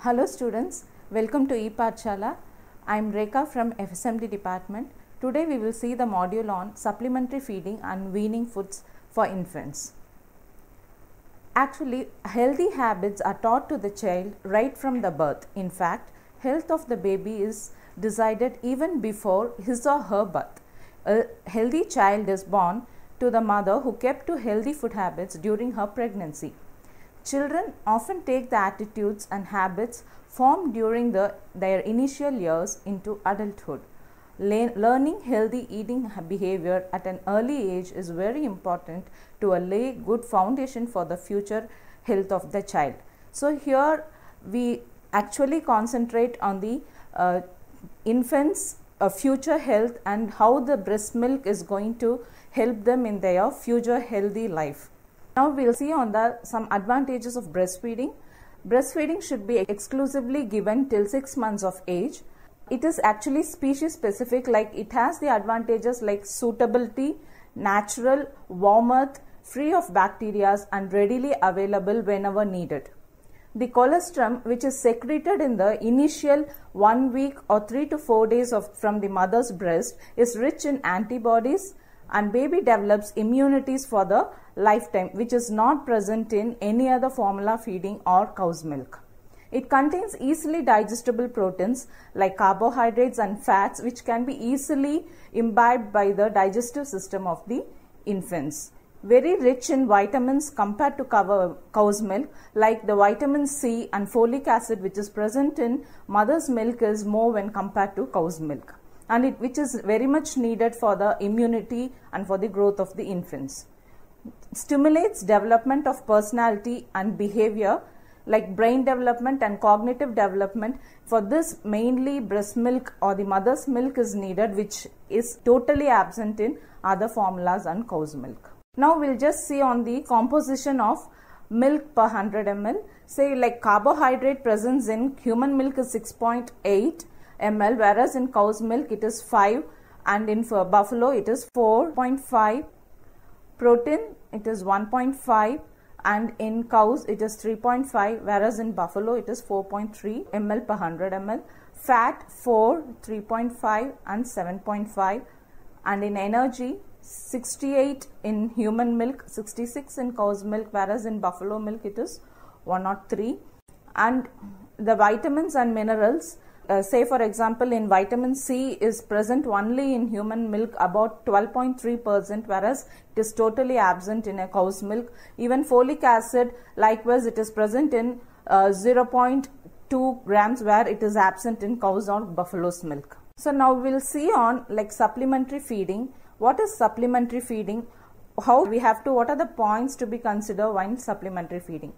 Hello students, welcome to ePathshala. I am Rekha from FSMD department. Today we will see the module on supplementary feeding and weaning foods for infants. Actually, healthy habits are taught to the child right from the birth. In fact, health of the baby is decided even before his or her birth. A healthy child is born to the mother who kept to healthy food habits during her pregnancy. Children often take the attitudes and habits formed during their initial years into adulthood. Learning healthy eating behavior at an early age is very important to lay good foundation for the future health of the child. So here we actually concentrate on the infants' future health and how the breast milk is going to help them in their future healthy life. Now we will see on some advantages of breastfeeding. Breastfeeding should be exclusively given till 6 months of age. It is actually species specific, like it has the advantages like suitability, natural, warmth, free of bacteria and readily available whenever needed. The colostrum, which is secreted in the initial 1 week or 3 to 4 days from the mother's breast, is rich in antibodies, and baby develops immunities for the lifetime, which is not present in any other formula feeding or cow's milk. It contains easily digestible proteins like carbohydrates and fats, which can be easily imbibed by the digestive system of the infants. Very rich in vitamins compared to cow's milk, like the vitamin C and folic acid, which is present in mother's milk, is more when compared to cow's milk, and which is very much needed for the immunity and for the growth of the infants. Stimulates development of personality and behavior like brain development and cognitive development. For this, mainly breast milk or the mother's milk is needed, which is totally absent in other formulas and cow's milk. Now we'll just see on the composition of milk per 100 ml. Say like carbohydrate presence in human milk is 6.8 ml, whereas in cow's milk it is 5, and in buffalo it is 4.5. Protein it is 1.5, and in cows it is 3.5, whereas in buffalo it is 4.3 ml per 100 ml. Fat 4, 3.5 and 7.5, and in energy 68 in human milk, 66 in cow's milk, whereas in buffalo milk it is 103. And the vitamins and minerals, say for example in vitamin C is present only in human milk about 12.3%, whereas it is totally absent in a cow's milk. Even folic acid, likewise, it is present in 0.2 grams, where it is absent in cow's or buffalo's milk. So now we will see on like supplementary feeding. What is supplementary feeding? What are the points to be considered when supplementary feeding?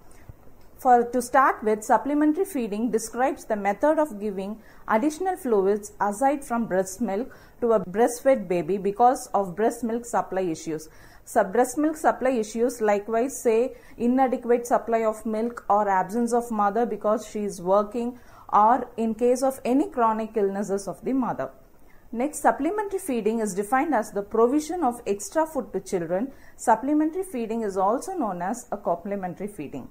To start with, supplementary feeding describes the method of giving additional fluids aside from breast milk to a breastfed baby because of breast milk supply issues. Breast milk supply issues, likewise, say inadequate supply of milk or absence of mother because she is working, or in case of any chronic illnesses of the mother. Next, supplementary feeding is defined as the provision of extra food to children. Supplementary feeding is also known as a complementary feeding.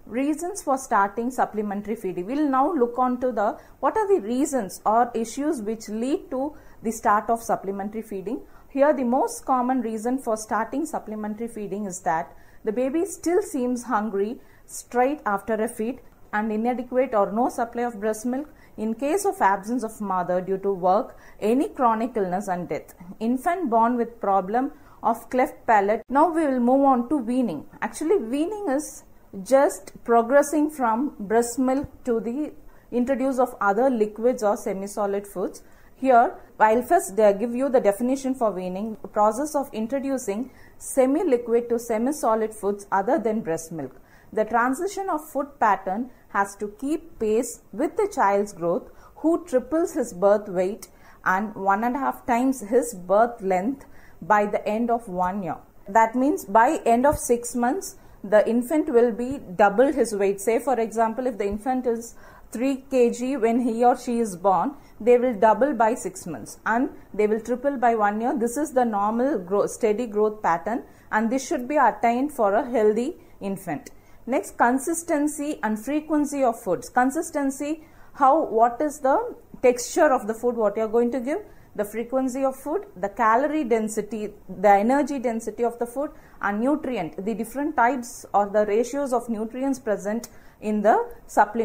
Reasons for starting supplementary feeding. We will now look on to what are the reasons or issues which lead to the start of supplementary feeding. Here the most common reason for starting supplementary feeding is that the baby still seems hungry straight after a feed, and inadequate or no supply of breast milk. In case of absence of mother due to work, any chronic illness and death. Infant born with problem of cleft palate. Now we will move on to weaning. Actually, weaning is just progressing from breast milk to the introduce of other liquids or semi-solid foods. Here, I'll first give you the definition for weaning. The process of introducing semi-liquid to semi-solid foods other than breast milk. The transition of food pattern has to keep pace with the child's growth, who triples his birth weight and 1.5 times his birth length by the end of 1 year. That means by end of 6 months, the infant will be double his weight. Say for example, if the infant is 3 kg when he or she is born, they will double by 6 months and they will triple by 1 year. This is the normal steady growth pattern, and this should be attained for a healthy infant. Next, consistency and frequency of foods. Consistency, what is the texture of the food what you are going to give, the frequency of food, the calorie density, the energy density of the food, and nutrient, the different types or the ratios of nutrients present in the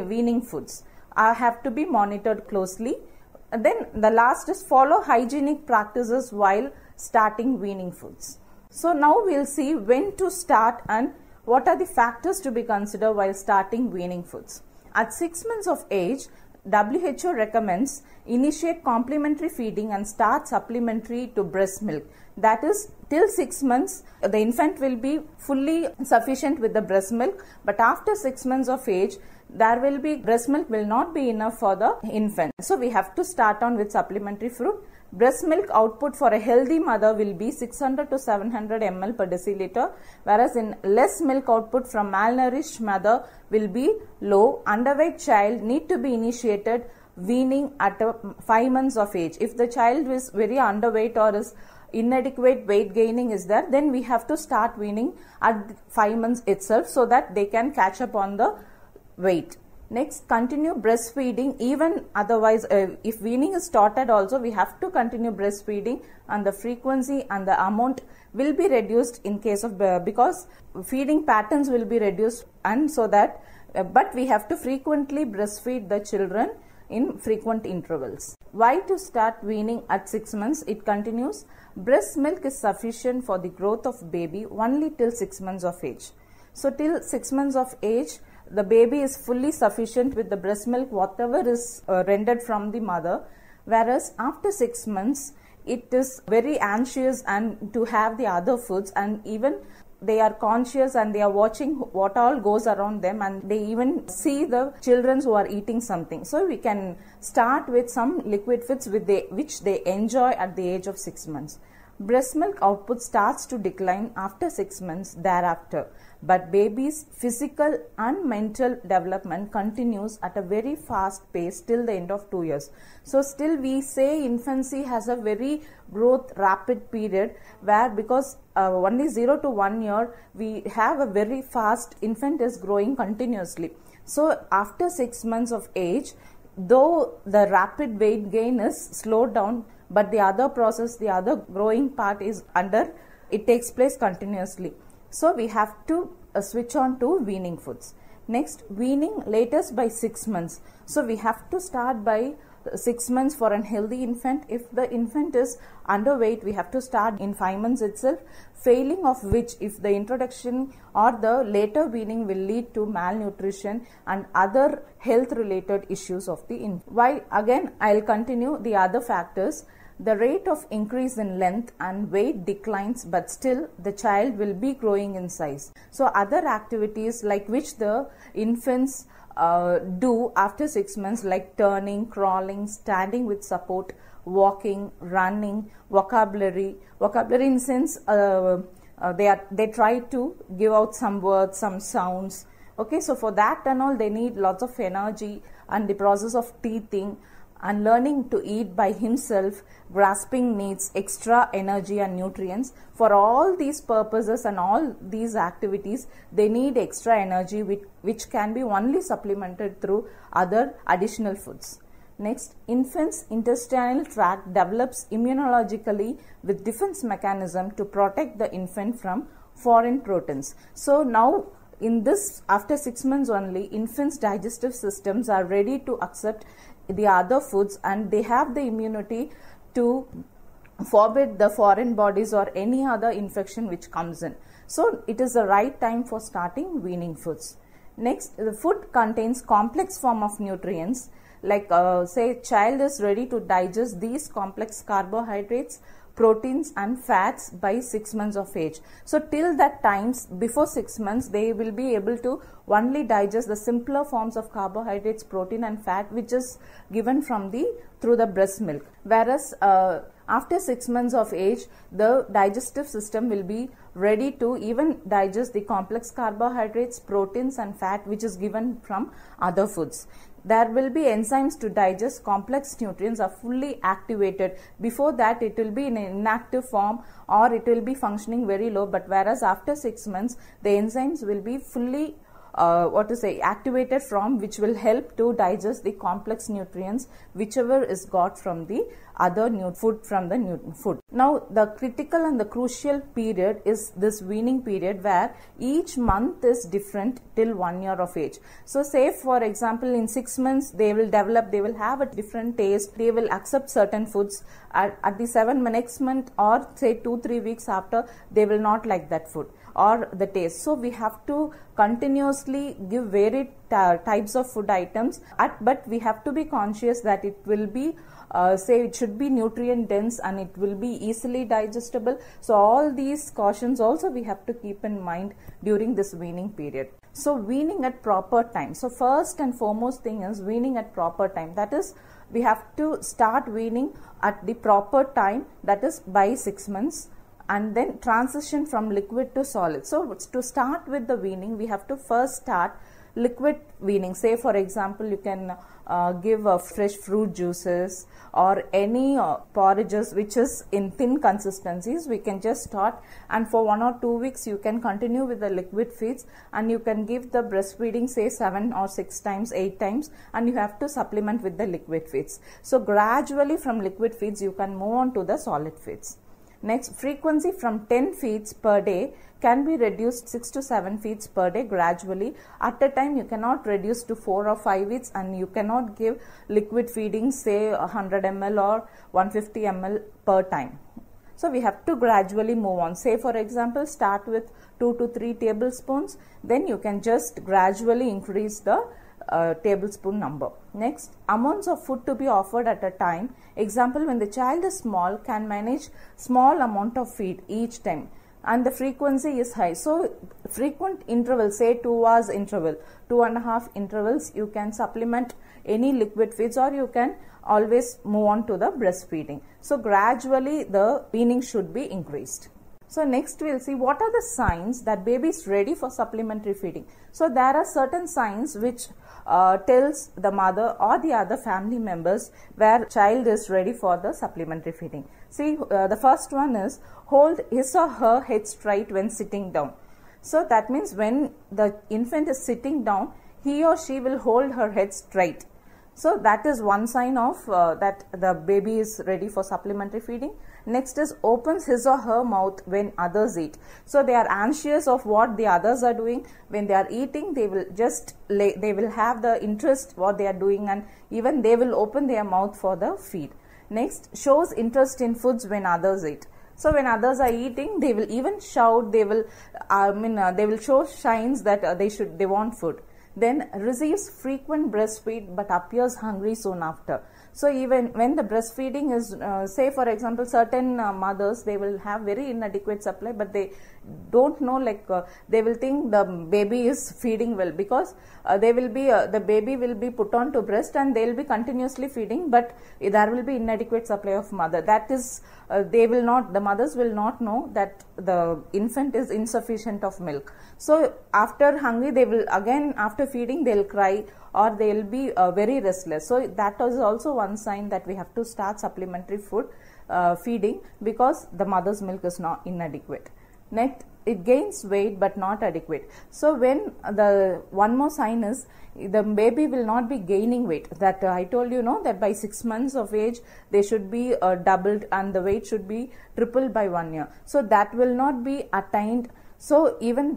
weaning foods have to be monitored closely. And then the last is follow hygienic practices while starting weaning foods. So now we will see when to start and what are the factors to be considered while starting weaning foods. At 6 months of age, WHO recommends initiate complementary feeding and start supplementary to breast milk. That is, till 6 months, the infant will be fully sufficient with the breast milk, but after 6 months of age, breast milk will not be enough for the infant. So we have to start on with supplementary food. Breast milk output for a healthy mother will be 600 to 700 ml per deciliter, whereas in less milk output from malnourished mother will be low. Underweight child need to be initiated weaning at 5 months of age. If the child is very underweight or is inadequate weight gaining is there, then we have to start weaning at 5 months itself so that they can catch up on the weight. Next, continue breastfeeding even otherwise. If weaning is started also, we have to continue breastfeeding, and the frequency and the amount will be reduced in case of because feeding patterns will be reduced, and so that but we have to frequently breastfeed the children in frequent intervals. Why to start weaning at 6 months? It continues. Breast milk is sufficient for the growth of baby only till 6 months of age. So till 6 months of age, the baby is fully sufficient with the breast milk whatever is rendered from the mother, whereas after 6 months it is very anxious and to have the other foods, and even they are conscious and they are watching what all goes around them, and they even see the children who are eating something. So we can start with some liquid foods which they enjoy at the age of 6 months. Breast milk output starts to decline after 6 months thereafter, but baby's physical and mental development continues at a very fast pace till the end of 2 years. So still we say infancy has a very growth rapid period, where because only 0 to 1 year we have a very fast infant is growing continuously. So after 6 months of age, though the rapid weight gain is slowed down, but the other process, the other growing part it takes place continuously. So we have to switch on to weaning foods. Next, weaning latest by 6 months. So we have to start by 6 months for an healthy infant. If the infant is underweight, we have to start in 5 months itself, failing of which if the introduction or the later weaning will lead to malnutrition and other health related issues of the infant. While again I'll continue the other factors. The rate of increase in length and weight declines, but still the child will be growing in size. So other activities like which the infants do after 6 months, like turning, crawling, standing with support, walking, running, vocabulary in sense they try to give out some words, some sounds. Okay, so for that and all they need lots of energy, and the process of teething and learning to eat by himself, grasping needs extra energy and nutrients. For all these purposes and all these activities, they need extra energy which can be only supplemented through other additional foods. Next, infant's intestinal tract develops immunologically with defense mechanism to protect the infant from foreign proteins. So now in this, after 6 months only, infants' digestive systems are ready to accept the other foods, and they have the immunity to forbid the foreign bodies or any other infection which comes in. So it is the right time for starting weaning foods. Next, the food contains complex form of nutrients, like say child is ready to digest these complex carbohydrates, proteins and fats by 6 months of age. So till that times, before 6 months, they will be able to only digest the simpler forms of carbohydrates, protein and fat which is given from through the breast milk. Whereas after 6 months of age, the digestive system will be ready to even digest the complex carbohydrates, proteins and fat which is given from other foods. There will be enzymes to digest complex nutrients are fully activated. Before that it will be in an inactive form or it will be functioning very low, but whereas after 6 months the enzymes will be fully activated from, which will help to digest the complex nutrients whichever is got from the other food from the food. Now the critical and the crucial period is this weaning period, where each month is different till 1 year of age. So say for example in 6 months they will develop, they will have a different taste, they will accept certain foods. At the next month, or say 2-3 weeks after, they will not like that food or the taste. So we have to continuously give varied types of food items, but we have to be conscious that it will be it should be nutrient dense and it will be easily digestible. So all these cautions also we have to keep in mind during this weaning period. So weaning at proper time. So first and foremost thing is weaning at proper time. That is, we have to start weaning at the proper time, that is by 6 months, and then transition from liquid to solid. So to start with the weaning, we have to first start liquid weaning. Say for example, you can give fresh fruit juices or any porridges which is in thin consistencies. We can just start, and for 1 or 2 weeks you can continue with the liquid feeds, and you can give the breastfeeding say 7 or 6 times, 8 times, and you have to supplement with the liquid feeds. So gradually from liquid feeds you can move on to the solid feeds. Next, frequency from 10 feeds per day can be reduced 6 to 7 feeds per day gradually. At a time you cannot reduce to 4 or 5 feeds, and you cannot give liquid feeding say 100 ml or 150 ml per time. So we have to gradually move on. Say for example, start with 2 to 3 tablespoons, then you can just gradually increase the tablespoon number. Next, amounts of food to be offered at a time. Example, when the child is small, can manage small amount of feed each time, and the frequency is high. So frequent intervals, say 2 hours interval, 2.5 intervals, you can supplement any liquid feeds, or you can always move on to the breastfeeding. So gradually the weaning should be increased. So next we will see what are the signs that baby is ready for supplementary feeding. So there are certain signs which tells the mother or the other family members where child is ready for the supplementary feeding. See, the first one is hold his or her head straight when sitting down. So that means when the infant is sitting down, he or she will hold her head straight. So that is one sign of that the baby is ready for supplementary feeding. Next is opens his or her mouth when others eat. So they are anxious of what the others are doing. When they are eating, they will just they will have the interest what they are doing, and even they will open their mouth for the feed. Next, shows interest in foods when others eat. So when others are eating, they will even shout. They will they will show signs that they want food. Then receives frequent breastfeed but appears hungry soon after. So even when the breastfeeding is, say for example, certain mothers, they will have very inadequate supply, but they don't know, they will think the baby is feeding well, because they will be the baby will be put on to breast and they will be continuously feeding, but there will be inadequate supply of mother. That is, the mothers will not know that the infant is insufficient of milk. So after hungry, they will again, after feeding, they will cry, or they will be very restless. So that is also one sign that we have to start supplementary food feeding, because the mother's milk is not inadequate. Next, it gains weight but not adequate. So when the one more sign is the baby will not be gaining weight. That I told you, that by 6 months of age they should be doubled and the weight should be tripled by 1 year. So that will not be attained. So even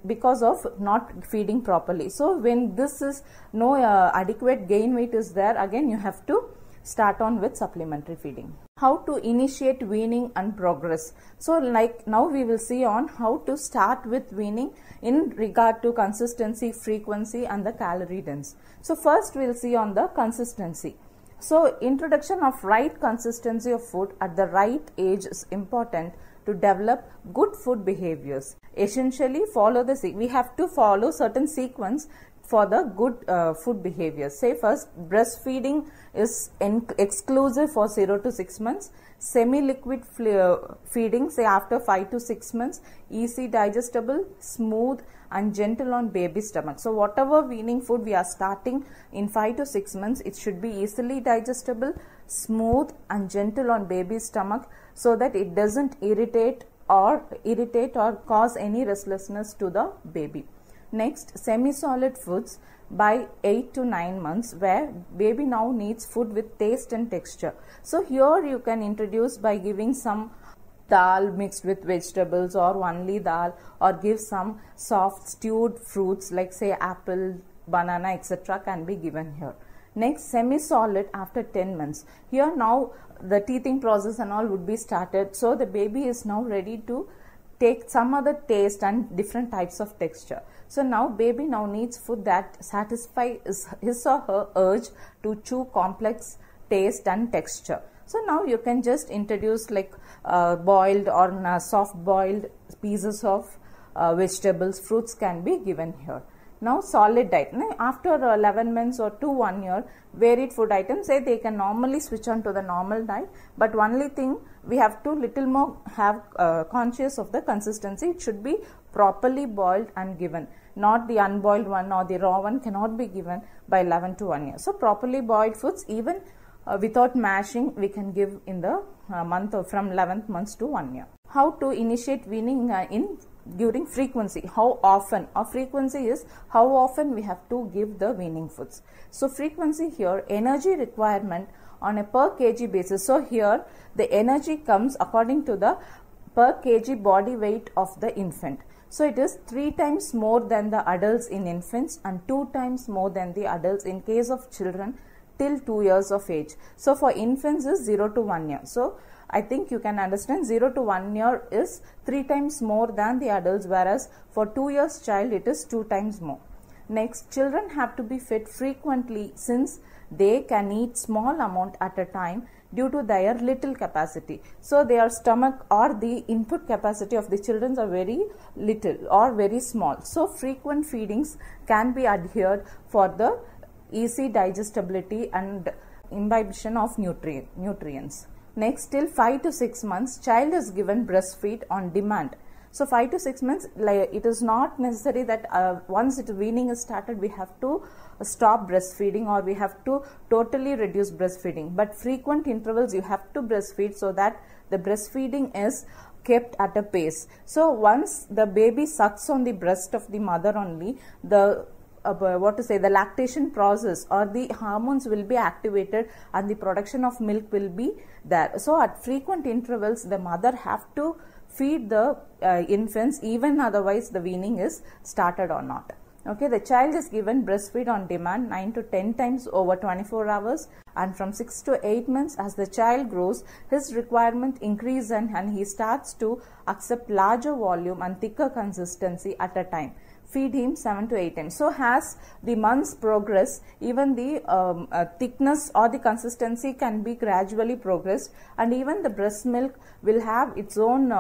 because of not feeding properly. So when this is no adequate gain weight is there, again you have to start on with supplementary feeding. How to initiate weaning and progress. So now we will see on how to start with weaning in regard to consistency, frequency and the calorie dense. So first we will see on the consistency. So introduction of right consistency of food at the right age is important to develop good food behaviors. Essentially we have to follow certain sequence for the good food behavior. Say first, breastfeeding is exclusive for 0 to 6 months. Semi-liquid feeding, say after 5 to 6 months. Easy digestible, smooth and gentle on baby stomach. So whatever weaning food we are starting in 5 to 6 months, it should be easily digestible, smooth and gentle on baby stomach, so that it doesn't irritate or cause any restlessness to the baby. Next, semi-solid foods by 8 to 9 months, where baby now needs food with taste and texture. So here you can introduce by giving some dal mixed with vegetables or only dal, or give some soft stewed fruits like say apple, banana, etc. can be given here. Next, semi-solid after 10 months. Here now the teething process and all would be started. So the baby is now ready to take some other taste and different types of texture. So now baby now needs food that satisfies his or her urge to chew complex taste and texture. So now you can just introduce like boiled or soft boiled pieces of vegetables, fruits can be given here. Now solid diet. After 11 months or to 1 year, varied food items, say they can normally switch on to the normal diet, but only thing we have to little more have conscious of the consistency. It should be properly boiled and given, not the unboiled one or the raw one cannot be given by 11 to 1 year. So properly boiled foods, even without mashing, we can give in the month of from 11th months to 1 year. How to initiate weaning during frequency? How often? Or frequency is how often we have to give the weaning foods. So frequency here, energy requirement on a per kg basis. So here the energy comes according to the per kg body weight of the infant. So it is 3 times more than the adults in infants and 2 times more than the adults in case of children till 2 years of age. So for infants is 0 to 1 year. So I think you can understand 0 to 1 year is 3 times more than the adults, whereas for 2 years child it is 2 times more. Next, children have to be fed frequently since they can eat small amount at a time due to their little capacity. So their stomach or the input capacity of the children are very little or very small. So frequent feedings can be adhered for the easy digestibility and imbibition of nutrients. Next, till 5 to 6 months, child is given breastfeed on demand. So 5 to 6 months, like, it is not necessary that once weaning is started, we have to stop breastfeeding or we have to totally reduce breastfeeding. But frequent intervals you have to breastfeed so that the breastfeeding is kept at a pace. So once the baby sucks on the breast of the mother only, the the lactation process or the hormones will be activated and the production of milk will be there. So at frequent intervals the mother have to feed the infants, even otherwise the weaning is started or not. Okay, the child is given breastfeed on demand 9 to 10 times over 24 hours, and from 6 to 8 months as the child grows, his requirement increases and he starts to accept larger volume and thicker consistency at a time. Feed him 7 to 8 times. So as the months progress, even the thickness or the consistency can be gradually progressed, and even the breast milk will have its own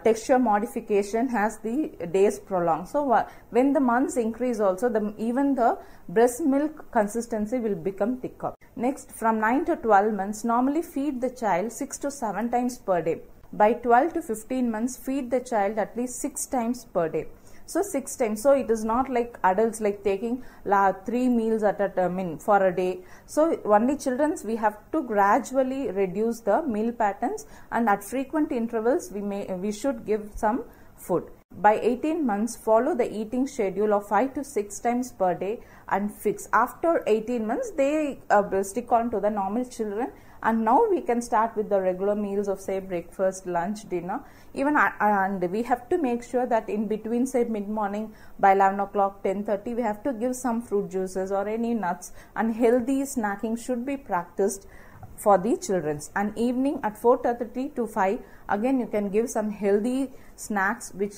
texture modification as the days prolong. So when the months increase also, even the breast milk consistency will become thicker. Next, from 9 to 12 months, normally feed the child 6 to 7 times per day. By 12 to 15 months, feed the child at least 6 times per day. So 6 times. So it is not like adults like taking 3 meals at a time for a day. So only children's we have to gradually reduce the meal patterns, and at frequent intervals we should give some food. By 18 months, follow the eating schedule of 5 to 6 times per day and fix. After 18 months, they stick on to the normal children, and now we can start with the regular meals of say breakfast, lunch, dinner. Even and we have to make sure that in between say mid-morning by 11 o'clock, 10:30, we have to give some fruit juices or any nuts, and healthy snacking should be practiced for the children's. And evening at 4:30 to 5, again you can give some healthy snacks which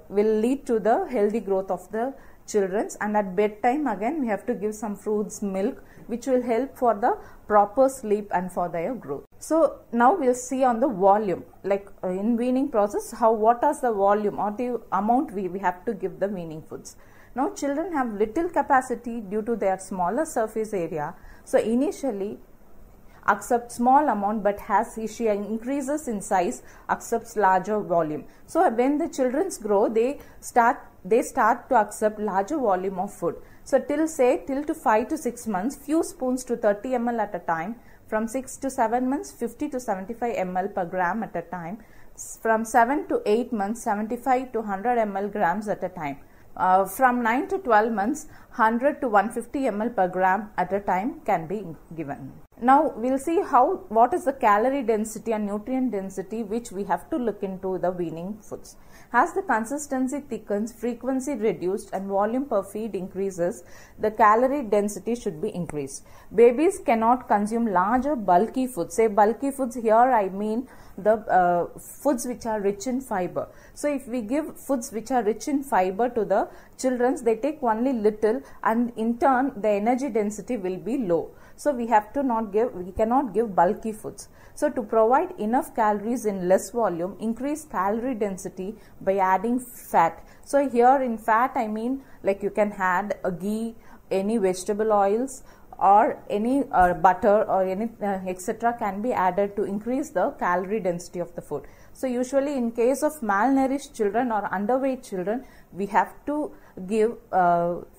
will lead to the healthy growth of the children's. And at bedtime again we have to give some fruits, milk, which will help for the proper sleep and for their growth. So now we'll see on the volume, like in weaning process, what is the volume or the amount we have to give the weaning foods. Now children have little capacity due to their smaller surface area, so initially accept small amount, but as she increases in size, accepts larger volume. So when the children grow, they start to accept larger volume of food. So till to 5 to 6 months, few spoons to 30 ml at a time. From 6 to 7 months, 50 to 75 ml per gram at a time. From 7 to 8 months, 75 to 100 ml grams at a time. From 9 to 12 months, 100 to 150 ml per gram at a time can be given. Now we'll see what is the calorie density and nutrient density which we have to look into the weaning foods. As the consistency thickens, frequency reduced and volume per feed increases, the calorie density should be increased. Babies cannot consume larger bulky foods. Say bulky foods, here I mean the foods which are rich in fiber. So if we give foods which are rich in fiber to the children, they take only little, and in turn the energy density will be low. So we cannot give bulky foods. So to provide enough calories in less volume, increase calorie density by adding fat. So here in fat I mean like you can add a ghee, any vegetable oils, or any butter or any etc. can be added to increase the calorie density of the food. So usually in case of malnourished children or underweight children, we have to give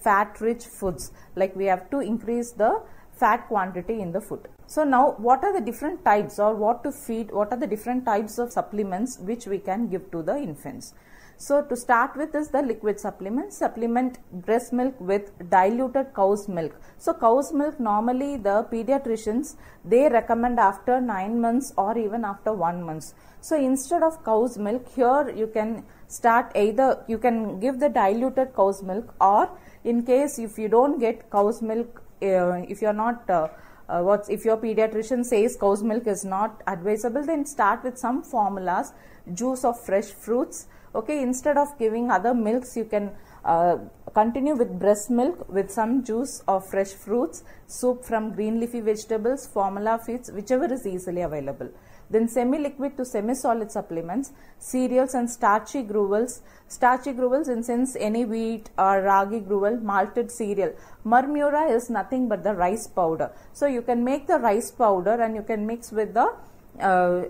fat rich foods, like we have to increase the fat quantity in the food. So now what are the different types, or what to feed, what are the different types of supplements which we can give to the infants? So to start with is the liquid supplements. Supplement breast milk with diluted cow's milk. So cow's milk, normally the pediatricians, they recommend after 9 months or even after 1 month. So instead of cow's milk, here you can start either, you can give the diluted cow's milk, or in case if you don't get cow's milk, if you're not if your pediatrician says cow's milk is not advisable, then start with some formulas, juice of fresh fruits. Okay, instead of giving other milks, you can continue with breast milk with some juice of fresh fruits, soup from green leafy vegetables, formula feeds, whichever is easily available. Then semi-liquid to semi-solid supplements, cereals and starchy gruels. Starchy gruels in sense any wheat or ragi gruel, malted cereal. Marmura is nothing but the rice powder. So you can make the rice powder and you can mix with the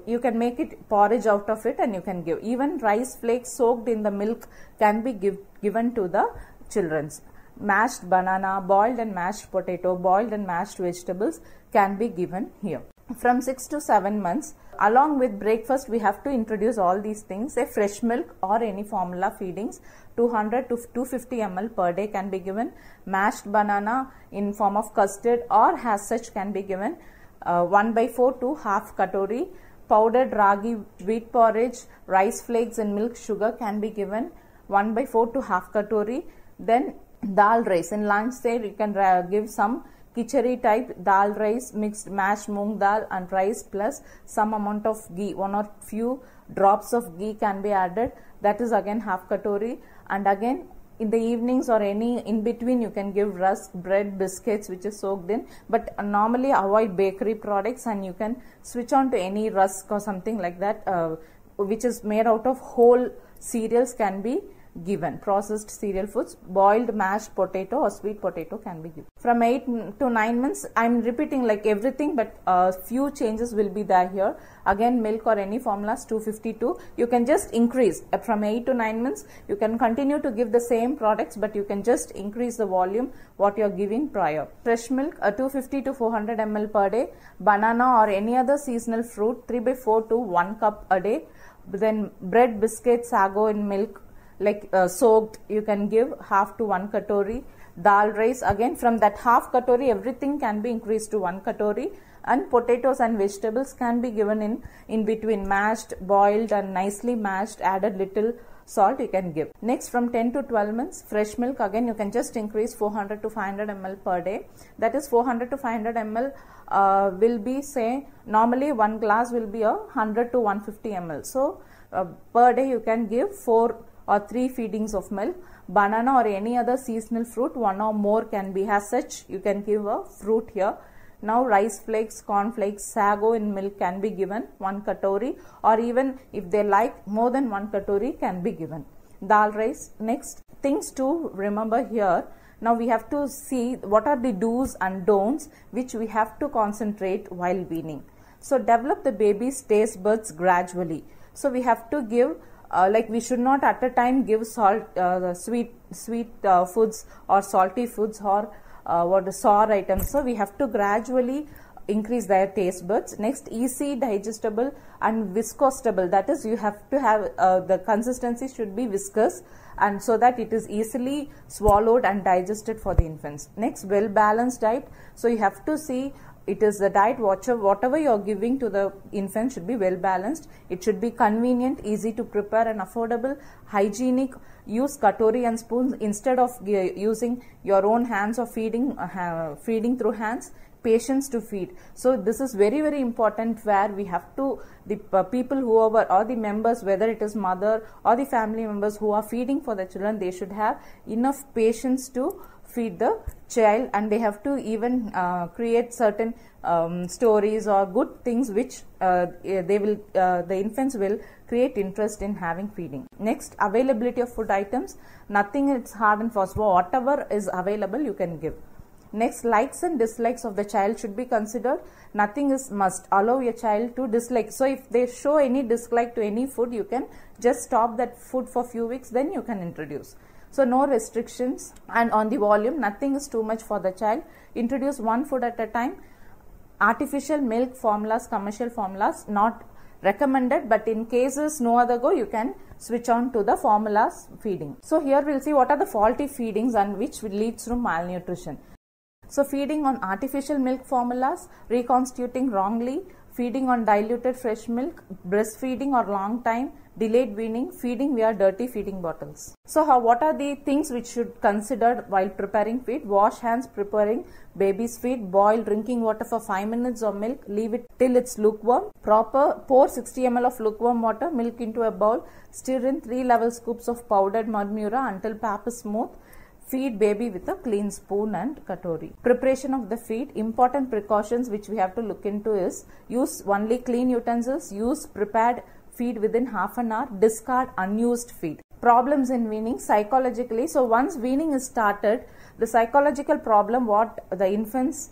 you can make it porridge out of it and you can give. Even rice flakes soaked in the milk can be given to the children. Mashed banana, boiled and mashed potato, boiled and mashed vegetables can be given here. From 6 to 7 months, along with breakfast, we have to introduce all these things. Say fresh milk or any formula feedings, 200 to 250 ml per day can be given. Mashed banana in form of custard or as such can be given. 1/4 to half katori. Powdered ragi wheat porridge, rice flakes and milk sugar can be given. 1/4 to half katori. Then dal rice. In lunch, say you can give some khichdi type dal rice, mixed mashed moong dal and rice plus some amount of ghee. 1 or few drops of ghee can be added. That is again half katori. And again in the evenings or any in between, you can give rusk, bread, biscuits which is soaked in, but normally avoid bakery products, and you can switch on to any rusk or something like that which is made out of whole cereals can be given. Processed cereal foods, boiled mashed potato or sweet potato can be given. From 8 to 9 months, I am repeating like everything, but few changes will be there here. Again, milk or any formulas 252. You can just increase from 8 to 9 months. You can continue to give the same products, but you can just increase the volume what you are giving prior. Fresh milk 250 to 400 ml per day. Banana or any other seasonal fruit 3/4 to 1 cup a day. Then bread, biscuits, sago in milk, like soaked, you can give half to 1 katori. Dal rice, again from that half katori everything can be increased to 1 katori, and potatoes and vegetables can be given in between, mashed, boiled and nicely mashed, added little salt you can give. Next, from 10 to 12 months, fresh milk, again you can just increase 400 to 500 ml per day. That is 400 to 500 ml will be, say normally 1 glass will be 100 to 150 ml. So per day you can give 4 or 3 feedings of milk. Banana or any other seasonal fruit, 1 or more can be. As such, you can give a fruit here. Now rice flakes, corn flakes, sago in milk can be given 1 katori, or even if they like more than 1 katori can be given. Dal rice. Next, things to remember here. Now we have to see what are the do's and don'ts which we have to concentrate while weaning. So develop the baby's taste buds gradually. So we have to give like we should not at a time give sweet foods or salty foods or sour items. So we have to gradually increase their taste buds. Next, easy digestible and viscostable, that is you have to have the consistency should be viscous and so that it is easily swallowed and digested for the infants. Next, well balanced diet. So you have to see it is the diet whatever you are giving to the infant should be well balanced. It should be convenient, easy to prepare and affordable, hygienic. Use katori and spoons instead of using your own hands or feeding through hands. Patience to feed. So this is very, very important, where we have to, the people whoever or the members, whether it is mother or the family members who are feeding for the children, they should have enough patience to feed the child, and they have to even create certain stories or good things which the infants will create interest in having feeding. Next, availability of food items. Nothing is hard and fast. Whatever is available you can give. Next, likes and dislikes of the child should be considered. Nothing is must. Allow your child to dislike. So if they show any dislike to any food, you can just stop that food for few weeks, then you can introduce. So no restrictions. And on the volume, nothing is too much for the child. Introduce one food at a time. Artificial milk formulas, commercial formulas, not recommended, but in cases no other go, you can switch on to the formulas feeding. So here we'll see what are the faulty feedings and which leads to malnutrition. So feeding on artificial milk formulas, reconstituting wrongly, feeding on diluted fresh milk, breastfeeding or long time, delayed weaning, feeding via dirty feeding bottles. So what are the things which should consider while preparing feed? Wash hands preparing baby's feed, boil drinking water for 5 minutes of milk, leave it till it's lukewarm. Pour 60 ml of lukewarm water, milk into a bowl, stir in 3 level scoops of powdered mud mura until pap is smooth. Feed baby with a clean spoon and katori. Preparation of the feed. Important precautions which we have to look into is use only clean utensils, use prepared feed within half an hour, discard unused feed. Problems in weaning psychologically. So once weaning is started, the psychological problem what the infants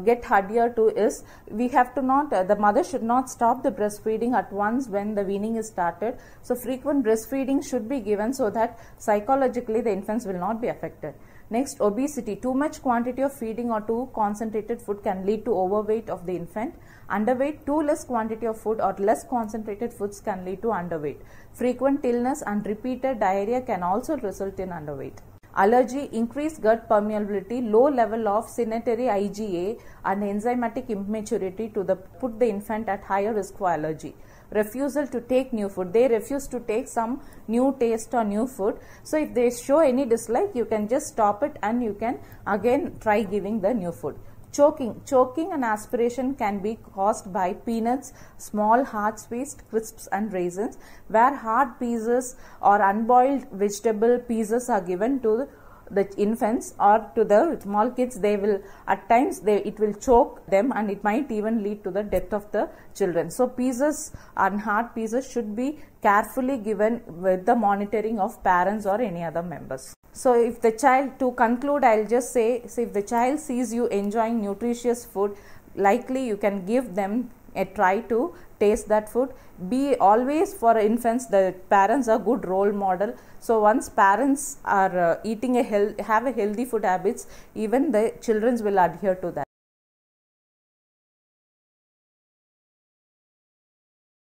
get adhered to is we have to not, the mother should not stop the breastfeeding at once when the weaning is started. So frequent breastfeeding should be given so that psychologically the infants will not be affected. Next, obesity. Too much quantity of feeding or too concentrated food can lead to overweight of the infant. Underweight. Too less quantity of food or less concentrated foods can lead to underweight. Frequent illness and repeated diarrhea can also result in underweight. Allergy, increased gut permeability, low level of sanitary IgA and enzymatic immaturity to put the infant at higher risk for allergy. Refusal to take new food. They refuse to take some new taste or new food. So if they show any dislike, you can just stop it and you can again try giving the new food. Choking and aspiration can be caused by peanuts, small hard squeezed crisps and raisins. Where hard pieces or unboiled vegetable pieces are given to the infants or to the small kids, they will at times it will choke them and it might even lead to the death of the children. So pieces and hard pieces should be carefully given with the monitoring of parents or any other members. So if the child, to conclude, I'll just say, so if the child sees you enjoying nutritious food, likely you can give them a try to taste that food. Be always, for infants, the parents are good role model. So once parents are have a healthy food habits, even the children will adhere to that.